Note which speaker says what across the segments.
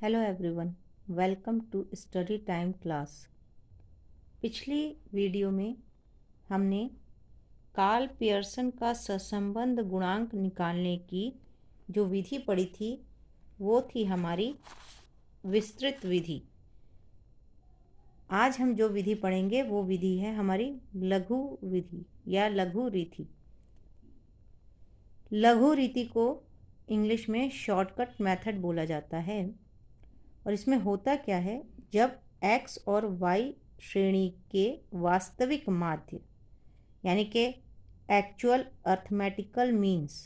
Speaker 1: Hello everyone, welcome to study time class. पिछली video में हमने कार्ल पियर्सन का सहसंबंध गुणांक निकालने की जो विधि पढ़ी थी वो थी हमारी विस्तृत विधि। आज हम जो विधि पढ़ेंगे वो विधि है हमारी लघु विधि या लघु रीति। लघु रीति को इंग्लिश में शॉर्टकट मेथड बोला जाता है। और इसमें होता क्या है, जब x और y श्रेणी के वास्तविक माध्य यानी कि एक्चुअल अर्थमेटिकल मीन्स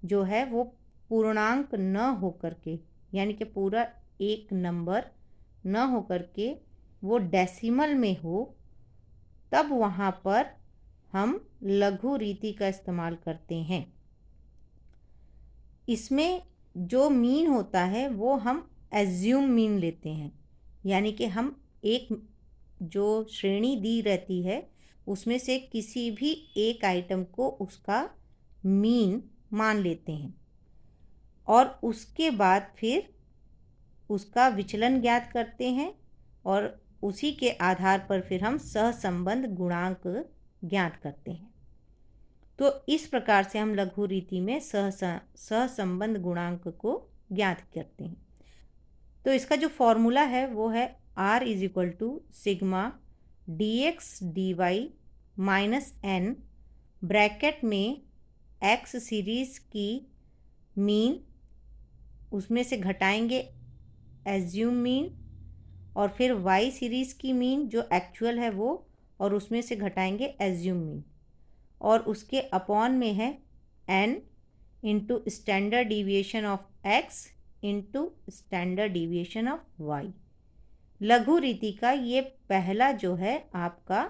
Speaker 1: जो है वो पूर्णांक न होकर के यानी कि पूरा एक नंबर न होकर के वो डेसिमल में हो, तब वहाँ पर हम लघु रीति का इस्तेमाल करते हैं। इसमें जो मीन होता है वो हम एज्यूम मीन लेते हैं, यानी कि हम एक जो श्रेणी दी रहती है उसमें से किसी भी एक आइटम को उसका मीन मान लेते हैं और उसके बाद फिर उसका विचलन ज्ञात करते हैं और उसी के आधार पर फिर हम सहसंबंध गुणांक ज्ञात करते हैं। तो इस प्रकार से हम लघु रीति में सहसंबंध गुणांक को ज्ञात करते हैं। तो इसका जो फॉर्मूला है वो है R is equal to sigma dx dy minus n, bracket में x सीरीज़ की मीन उसमें से घटाएंगे एज्यूम मीन, और फिर y सीरीज़ की मीन जो एक्चुअल है वो और उसमें से घटाएंगे एज्यूम मीन, और उसके अपॉन में है n into standard deviation of x into standard deviation of y। लघु रीति का ये पहला जो है आपका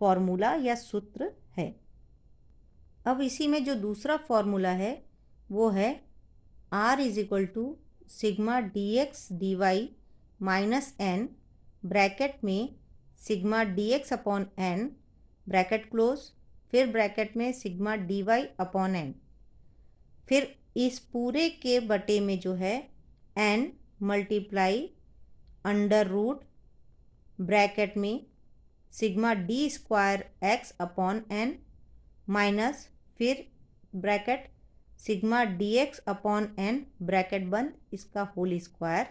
Speaker 1: फॉर्मूला या सूत्र है। अब इसी में जो दूसरा फॉर्मूला है वो है R is equal to sigma dx dy minus n, bracket में sigma dx upon n bracket close, फिर ब्रैकेट में सिग्मा dy अपॉन n, फिर इस पूरे के बटे में जो है n multiply under root bracket में sigma D square X upon n minus फिर bracket sigma D X upon n bracket बंद, इसका होल स्क्वायर,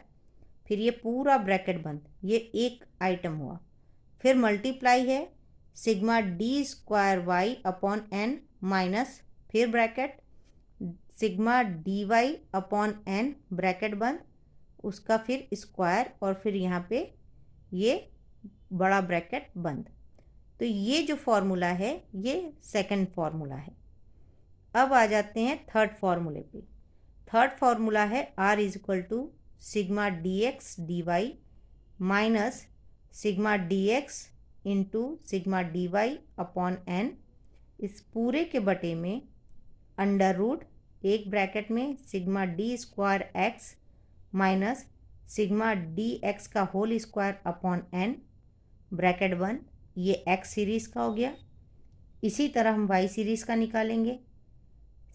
Speaker 1: फिर ये पूरा ब्रैकेट बंद, ये एक आइटम हुआ, फिर मल्टीप्लाई है sigma D square Y upon n minus फिर bracket sigma D Y upon n bracket बंद, उसका फिर स्क्वायर, और फिर यहाँ पे ये बड़ा ब्रैकेट बंद। तो ये जो फॉर्मूला है ये सेकंड फॉर्मूला है। अब आ जाते हैं थर्ड फॉर्मूले पे। थर्ड फॉर्मूला है R is equal to sigma D X D Y minus sigma D X into sigma D Y upon n, इस पूरे के बटे में अंडर रूट एक ब्रैकेट में sigma D square X minus sigma D X का whole square upon n bracket बंद, ये x सीरीज़ का हो गया। इसी तरह हम y सीरीज़ का निकालेंगे,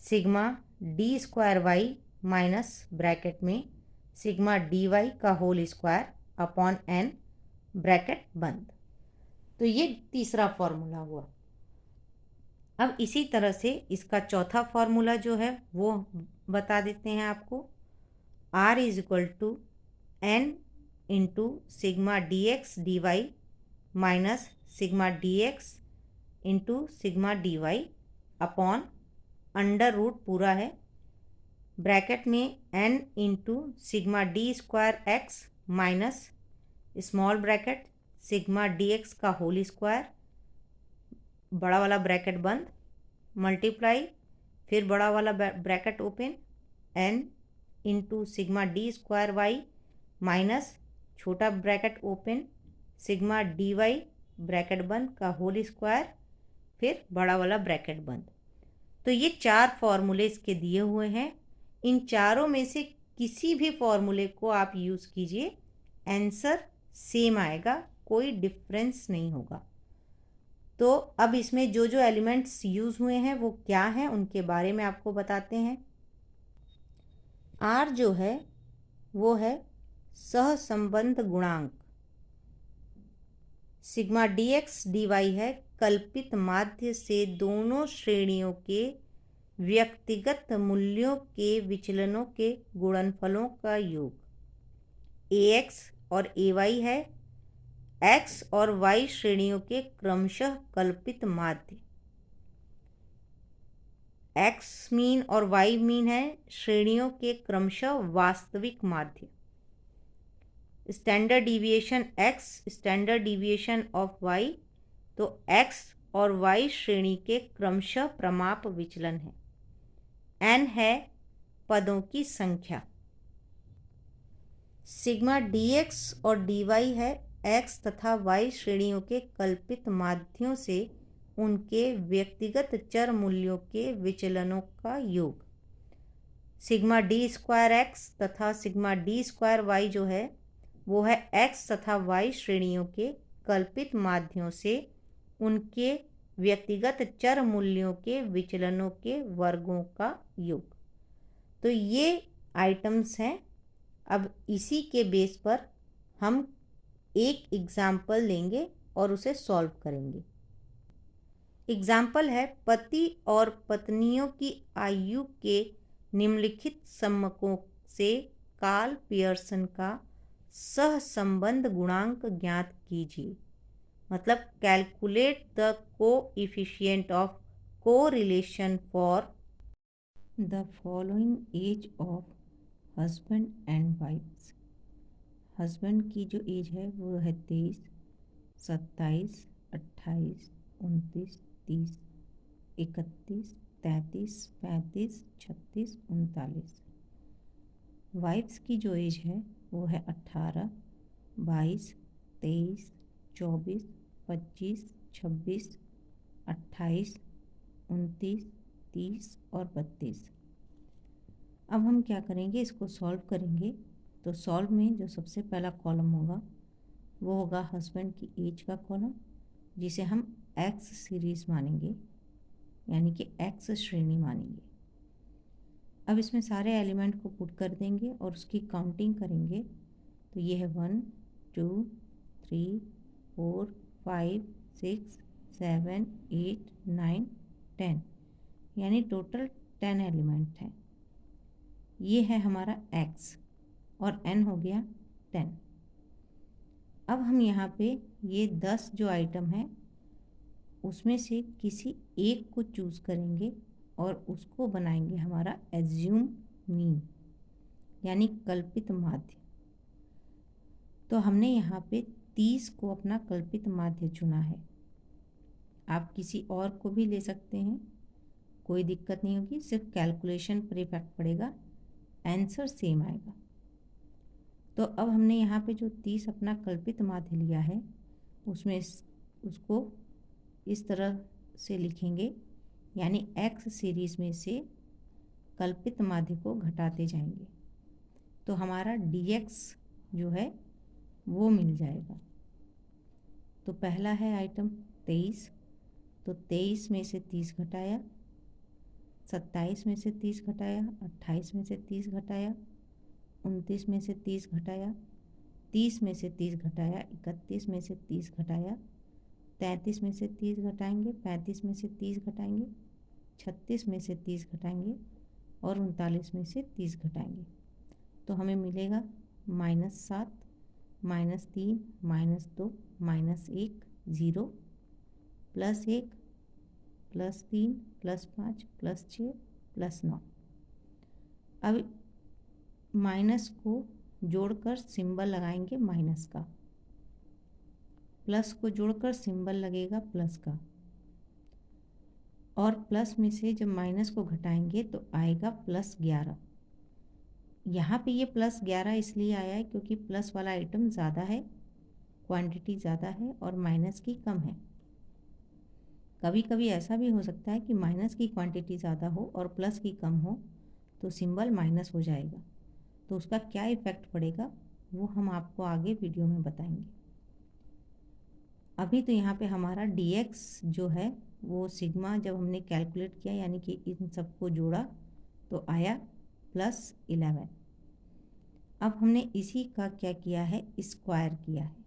Speaker 1: sigma D square Y minus bracket में सिग्मा डी वाई का whole square upon n bracket बंद। तो ये तीसरा फॉर्मूला हुआ। अब इसी तरह से इसका चौथा फॉर्मूला जो है वो बता देते हैं आपको। R is equal to n into sigma D X D Y minus sigma D X into sigma D Y upon under root पूरा है ब्रैकेट में n into sigma D square X minus small bracket sigma D X का whole square बड़ा वाला bracket बंद, multiply फिर बड़ा वाला bracket open n into sigma D square Y minus छोटा bracket open sigma D Y bracket बंद का होल स्क्वायर, फिर बड़ा वाला ब्रैकेट बंद। तो ये चार फॉर्मूले इसके दिए हुए हैं। इन चारों में से किसी भी फॉर्मूले को आप यूज़ कीजिए, आंसर सेम आएगा, कोई डिफरेंस नहीं होगा। तो अब इसमें जो जो एलिमेंट्स यूज़ हुए हैं वो क्या हैं उनके बारे में आपको बताते हैं। R जो है वो है सहसंबंध गुणांक। Sigma D X D Y है कल्पित माध्य से दोनों श्रेणियों के व्यक्तिगत मूल्यों के विचलनों के गुणनफलों का योग। ए एक्स और ए वाई है एक्स और वाई श्रेणियों के क्रमशः कल्पित माध्य। एक्स मीन और वाई मीन है श्रेणियों के क्रमशः वास्तविक माध्य। Standard deviation X, standard deviation of Y, तो एक्स और वाई श्रेणी के क्रमशः प्रमाप विचलन है। एन है पदों की संख्या। सिग्मा डी एक्स और डी वाई है एक्स तथा वाई श्रेणियों के कल्पित माध्यों से उनके व्यक्तिगत चर मूल्यों के विचलनों का योग। सिग्मा डी स्क्वायर एक्स तथा सिग्मा डी स्क्वायर वाई जो है वो है एक्स तथा वाई श्रेणियों के कल्पित माध्यों से उनके व्यक्तिगत चर मूल्यों के विचलनों के वर्गों का योग। तो ये आइटम्स हैं। अब इसी के बेस पर हम एक एग्जाम्पल लेंगे और उसे सॉल्व करेंगे। एग्जाम्पल है पति और पत्नियों की आयु के निम्नलिखित सम्मकों से कार्ल पियर्सन का सहसंबंध गुणांक ज्ञात कीजिए। मतलब calculate the coefficient of correlation for the following age of husband and wifes. Husband की जो एज है वो है 23, 27, 28, 29, 30, 31, 33, 35, 36, 39। वाइफ्स की जो एज है वो है 18, 22, 23, 24, 25, 26, 28, 29, 30 और 32। अब हम क्या करेंगे, इसको सॉल्व करेंगे। तो सॉल्व में जो सबसे पहला कॉलम होगा वो होगा हस्बैंड की एज का कॉलम, जिसे हम एक्स सीरीज़ मानेंगे, यानी कि एक्स श्रेणी मानेंगे। अब इसमें सारे एलिमेंट को पुट कर देंगे और उसकी काउंटिंग करेंगे। तो ये है 1, 2, 3, 4, 5, 6, 7, 8, 9, 10, यानी टोटल 10 एलिमेंट हैं। ये है हमारा x और n हो गया 10। अब हम यहाँ पे ये 10 जो आइटम है उसमें से किसी एक को चूज़ करेंगे और उसको बनाएंगे हमारा एज्यूम मीन, यानी कल्पित माध्य। तो हमने यहाँ पे 30 को अपना कल्पित माध्य चुना है। आप किसी और को भी ले सकते हैं, कोई दिक्कत नहीं होगी, सिर्फ कैलकुलेशन पर इफेक्ट पड़ेगा, आंसर सेम आएगा। तो अब हमने यहाँ पे जो 30 अपना कल्पित माध्य लिया है उसमें उसको इस तरह से लिखेंगे, यानी एक्स सीरीज़ में से कल्पित माध्य को घटाते जाएंगे तो हमारा dx जो है वो मिल जाएगा। तो पहला है आइटम 23, तो 23 में से 30 घटाया, 27 में से 30 घटाया, 28 में से 30 घटाया, 29 में से 30 घटाया, 30 में से 30 घटाया, 31 में से 30 घटाया, 33 में से 30 घटाएंगे, 35 में से 30 घटाएंगे, 36 में से 30 घटाएंगे और 39 में से 30 घटाएंगे। तो हमें मिलेगा -7, -3, -2, -1, 0, +1, +3, +5, +6, +9। अब माइनस को जोड़कर सिंबल लगाएंगे माइनस का, प्लस को जोड़कर सिंबल लगेगा प्लस का, और प्लस में से जब माइनस को घटाएंगे तो आएगा +11। यहाँ पे ये +11 इसलिए आया है क्योंकि प्लस वाला आइटम ज़्यादा है, क्वांटिटी ज़्यादा है और माइनस की कम है। कभी कभी ऐसा भी हो सकता है कि माइनस की क्वांटिटी ज़्यादा हो और प्लस की कम हो तो सिंबल माइनस हो जाएगा। तो उसका क्या इफ़ेक्ट पड़ेगा वो हम आपको आगे वीडियो में बताएंगे। अभी तो यहाँ पे हमारा dx जो है वो सिग्मा जब हमने कैलकुलेट किया, यानी कि इन सबको जोड़ा तो आया +11। अब हमने इसी का क्या किया है, स्क्वायर किया है।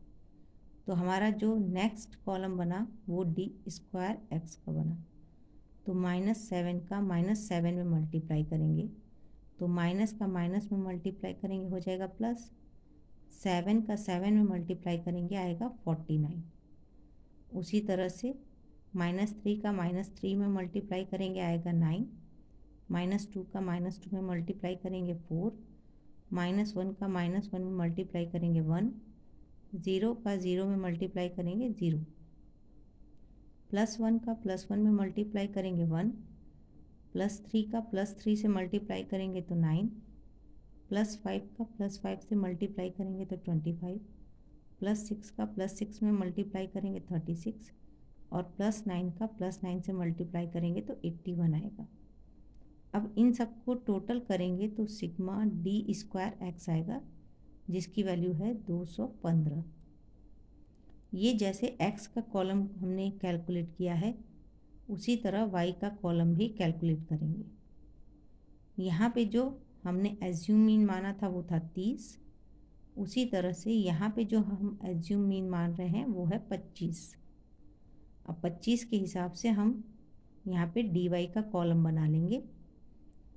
Speaker 1: तो हमारा जो नेक्स्ट कॉलम बना वो डी स्क्वायर एक्स का बना। तो -7 का -7 में मल्टीप्लाई करेंगे तो माइनस का माइनस में मल्टीप्लाई करेंगे हो जाएगा प्लस, 7 का 7 में मल्टीप्लाई करेंगे आएगा 49। उसी तरह से -3 का -3 में मल्टीप्लाई करेंगे आएगा 9, -2 का -2 में मल्टीप्लाई करेंगे 4, -1 का -1 में मल्टीप्लाई करेंगे 1, 0 का 0 में मल्टीप्लाई करेंगे 0, +1 का +1 में मल्टीप्लाई करेंगे 1, +3 का +3 से मल्टीप्लाई करेंगे तो 9, +5 का +5 से मल्टीप्लाई करेंगे तो 25, +6 का +6 में मल्टीप्लाई करेंगे 36 और +9 का +9 से मल्टीप्लाई करेंगे तो 81 आएगा। अब इन सबको टोटल करेंगे तो सिग्मा डी स्क्वायर एक्स आएगा जिसकी वैल्यू है 215। ये जैसे एक्स का कॉलम हमने कैलकुलेट किया है उसी तरह वाई का कॉलम भी कैलकुलेट करेंगे। यहाँ पे जो हमने एज्यूम मीन माना था वो था 30, उसी तरह से यहाँ पे जो हम एज्यूम मीन मान रहे हैं वो है 25। अब 25 के हिसाब से हम यहाँ पे डी वाई का कॉलम बना लेंगे।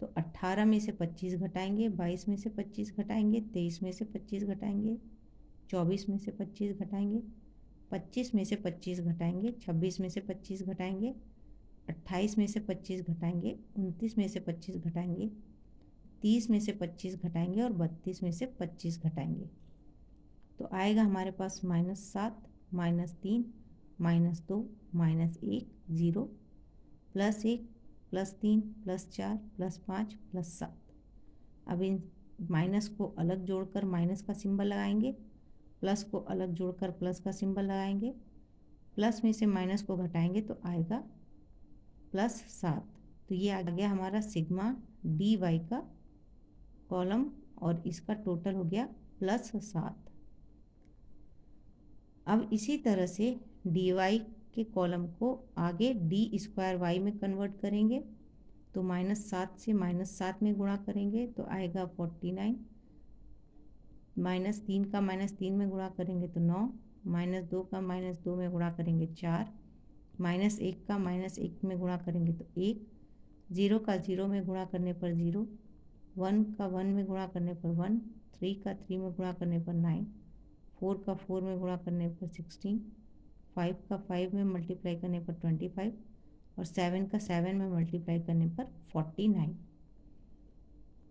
Speaker 1: तो 18 में से 25 घटाएंगे, 22 में से 25 घटाएंगे, 23 में से 25 घटाएंगे, 24 में से 25 घटाएंगे, 25 में से 25 घटाएंगे, 26 में से 25 घटाएंगे, 28 में से 25 घटाएंगे, 29 में से 25 घटाएंगे, 30 में से 25 घटाएंगे और 32 में से 25 घटाएंगे। तो आएगा हमारे पास -7, -3, -2, -1, 0, +1, +3, +4, +5, +7। अब इन माइनस को अलग जोड़कर माइनस का सिंबल लगाएंगे, प्लस को अलग जोड़कर प्लस का सिंबल लगाएंगे, प्लस में से माइनस को घटाएंगे तो आएगा +7। तो ये आ गया हमारा सिग्मा डी वाई का कॉलम और इसका टोटल हो गया +7। अब इसी तरह से डी वाई के कॉलम को आगे डी स्क्वायर वाई में कन्वर्ट करेंगे। तो -7 से -7 में गुणा करेंगे तो आएगा 49, -3 का -3 में गुणा करेंगे तो 9, -2 का -2 में गुणा करेंगे 4, -1 का -1 में गुणा करेंगे तो 1, 0 का 0 में गुणा करने पर 0, 1 का 1 में गुणा करने पर 1, 3 का 3 में गुणा करने पर 9, 4 का 4 में गुणा करने पर 16, 5 का 5 में मल्टीप्लाई करने पर 25 और 7 का 7 में मल्टीप्लाई करने पर 49।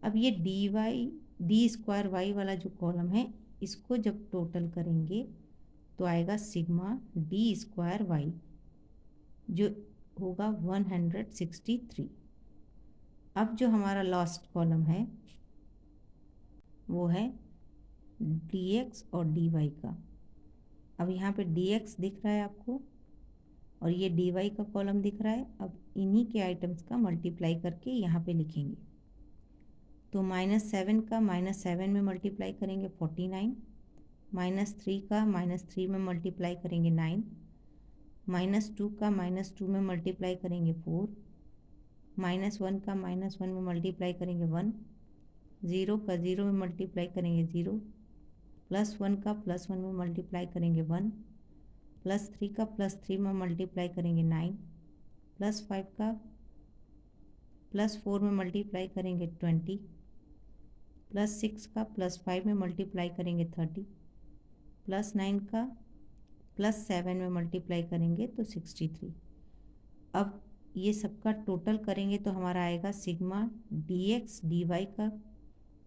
Speaker 1: अब ये डी स्क्वायर वाई वाला जो कॉलम है इसको जब टोटल करेंगे तो आएगा सिग्मा डी स्क्वायर वाई जो होगा 163। अब जो हमारा लास्ट कॉलम है वो है डी एक्स और डी वाई का। अब यहाँ पे डी एक्स दिख रहा है आपको और ये डी वाई का कॉलम दिख रहा है। अब इन्हीं के आइटम्स का मल्टीप्लाई करके यहाँ पे लिखेंगे। तो -7 का -7 में मल्टीप्लाई करेंगे 49, -3 का -3 में मल्टीप्लाई करेंगे 9, -2 का -2 में मल्टीप्लाई करेंगे 4, -1 का -1 में मल्टीप्लाई करेंगे 1, 0 का 0 में मल्टीप्लाई करेंगे 0, +1 का +1 में मल्टीप्लाई करेंगे 1, +3 का +3 में मल्टीप्लाई करेंगे 9, +5 का +4 में मल्टीप्लाई करेंगे 20, +6 का +5 में मल्टीप्लाई करेंगे 30, +9 का +7 में मल्टीप्लाई करेंगे तो 63। अब ये सबका टोटल करेंगे तो हमारा आएगा sigma D X D Y का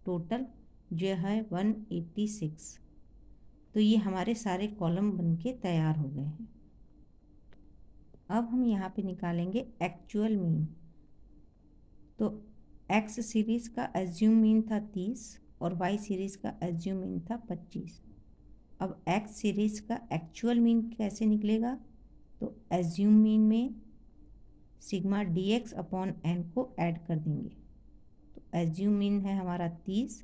Speaker 1: टोटल जो है 186। तो ये हमारे सारे कॉलम बनके तैयार हो गए हैं। अब हम यहाँ पे निकालेंगे एक्चुअल मीन। तो एक्स सीरीज़ का एज्यूम मीन था 30 और वाई सीरीज़ का एज्यूम मीन था 25। अब एक्स सीरीज़ का एक्चुअल मीन कैसे निकलेगा? तो एज्यूम मीन में sigma D X upon N को ऐड कर देंगे। तो एज्यूम मीन है हमारा 30,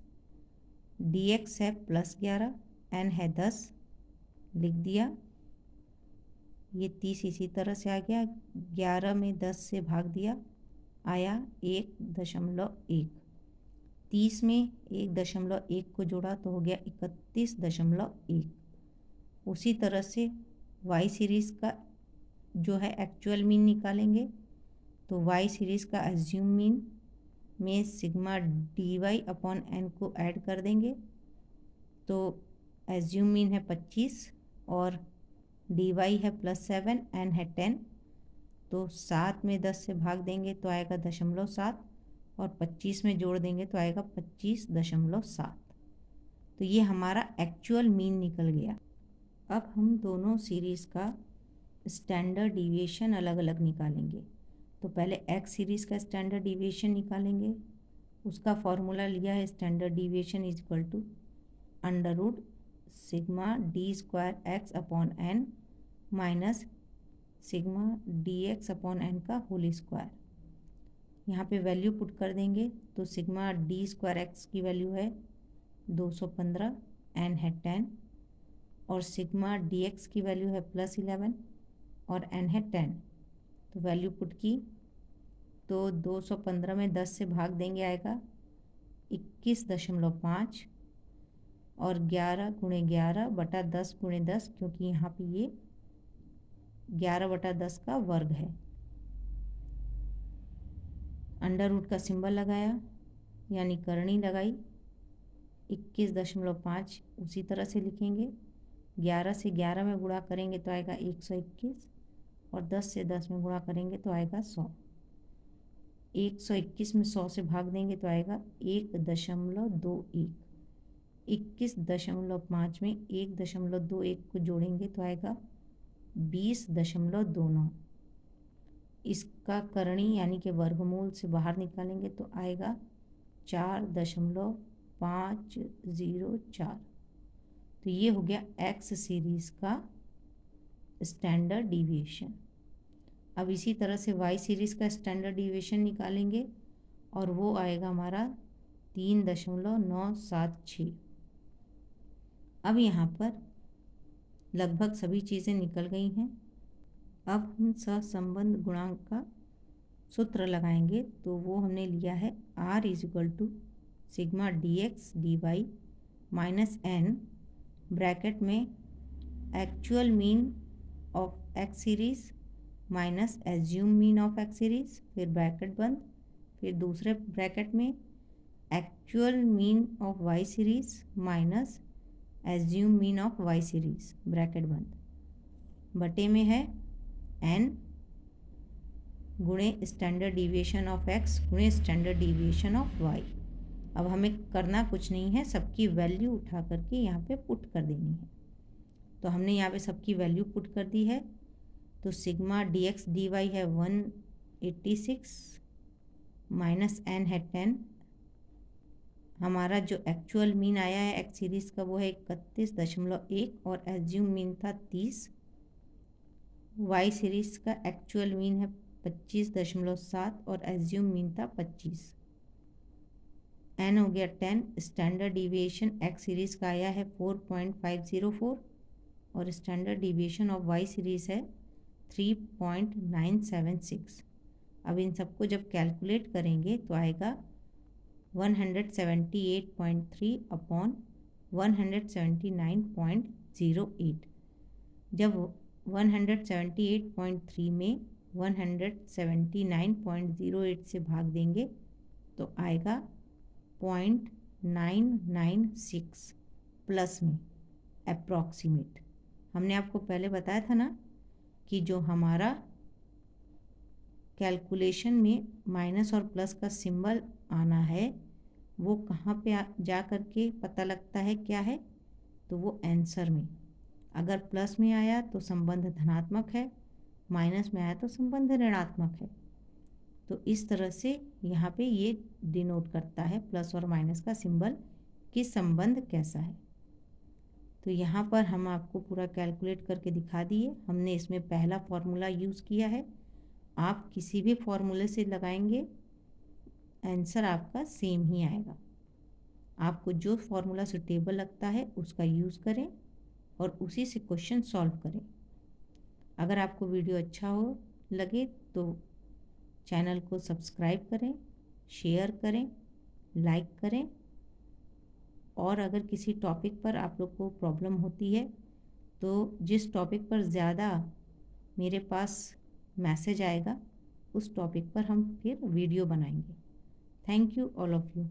Speaker 1: डी एक्स है +11, एन है 10, लिख दिया। ये 30 इसी तरह से आ गया, 11 में 10 से भाग दिया, आया 1.1। 30 में 1.1 को जोड़ा तो हो गया 31.1। उसी तरह से वाई सीरीज़ का जो है एक्चुअल मीन निकालेंगे, तो वाई सीरीज़ का एज्यूम मीन में sigma D Y upon N को ऐड कर देंगे, तो एज्यूम मीन है 25 और डी वाई है +7, एन है 10, तो 7 में 10 से भाग देंगे तो आएगा 0.7 और 25 में जोड़ देंगे तो आएगा 25.7। तो ये हमारा एक्चुअल मीन निकल गया। अब हम दोनों सीरीज़ का स्टैंडर्ड डिविएशन अलग अलग निकालेंगे। तो पहले एक्स सीरीज़ का स्टैंडर्ड डिविएशन निकालेंगे। उसका फॉर्मूला लिया है standard deviation is equal to under root sigma D square X upon N minus sigma D X upon N का होल स्क्वायर। यहाँ पे वैल्यू पुट कर देंगे तो सिग्मा डी स्क्वायर एक्स की वैल्यू है 215, एन है 10 और सिग्मा डी एक्स की वैल्यू है +11 और एन है 10। तो वैल्यू पुट की तो 215 में 10 से भाग देंगे आएगा 21.5 और 11 × 11 बटा 10 × 10, क्योंकि यहाँ पे ये 11/10 का वर्ग है। अंडर रूट का सिंबल लगाया यानी करनी लगाई, 21.5 उसी तरह से लिखेंगे। 11 से 11 में गुणा करेंगे तो आएगा 121 और 10 से 10 में गुणा करेंगे तो आएगा 100। 121 में 100 से भाग देंगे तो आएगा 1.21। 21.5 में 1.21 को जोड़ेंगे तो आएगा 20.29। इसका करणी यानी कि वर्गमूल से बाहर निकालेंगे तो आएगा 4.504। तो ये हो गया एक्स सीरीज़ का स्टैंडर्ड डिविएशन। अब इसी तरह से वाई सीरीज़ का स्टैंडर्ड डिविएशन निकालेंगे और वो आएगा हमारा 3.976। अब यहाँ पर लगभग सभी चीज़ें निकल गई हैं। अब हम सहसंबंध गुणांक का सूत्र लगाएंगे, तो वो हमने लिया है R = sigma D X D Y minus N, bracket में actual mean of X series minus assume mean of X series, फिर ब्रैकेट बंद, फिर दूसरे ब्रैकेट में actual mean of Y series minus assume mean of Y series, bracket बंद, बटे में है एन गुणे स्टैंडर्ड डिविएशन ऑफ एक्स गुणे स्टैंडर्ड डिविएशन ऑफ वाई। अब हमें करना कुछ नहीं है, सबकी वैल्यू उठा करके यहाँ पे पुट कर देनी है। तो हमने यहाँ पे सबकी वैल्यू पुट कर दी है। तो sigma D X D Y है 186 माइनस एन है 10। हमारा जो एक्चुअल मीन आया है एक्स सीरीज़ का वो है 31.1 और एज्यूम मीन था 30। वाई सीरीज़ का एक्चुअल मीन है 25.7 और एज्यूम मीन था 25। एन हो गया 10। स्टैंडर्ड डिविएशन एक्स सीरीज़ का आया है 4.504 और standard deviation of Y series है 3.976। अब इन सबको जब कैलकुलेट करेंगे तो आएगा 178.3 अपॉन 179.08। जब 178.3 में 179.08 से भाग देंगे तो आएगा 0.996 प्लस में अप्रॉक्सीमेट। हमने आपको पहले बताया था ना कि जो हमारा कैलकुलेशन में माइनस और प्लस का सिंबल आना है वो कहाँ पे जा कर के पता लगता है क्या है, तो वो आंसर में। अगर प्लस में आया तो संबंध धनात्मक है, माइनस में आया तो संबंध ऋणात्मक है। तो इस तरह से यहाँ पे ये डिनोट करता है प्लस और माइनस का सिंबल कि संबंध कैसा है। तो यहाँ पर हम आपको पूरा कैलकुलेट करके दिखा दिए। हमने इसमें पहला फॉर्मूला यूज़ किया है। आप किसी भी फॉर्मूले से लगाएंगे आंसर आपका सेम ही आएगा। आपको जो फॉर्मूला सुटेबल लगता है उसका यूज़ करें और उसी से क्वेश्चन सॉल्व करें। अगर आपको वीडियो अच्छा हो लगे तो चैनल को सब्सक्राइब करें, शेयर करें लाइक करें। और अगर किसी टॉपिक पर आप लोग को प्रॉब्लम होती है तो जिस टॉपिक पर ज़्यादा मेरे पास मैसेज आएगा उस टॉपिक पर हम फिर वीडियो बनाएंगे। Thank you all of you.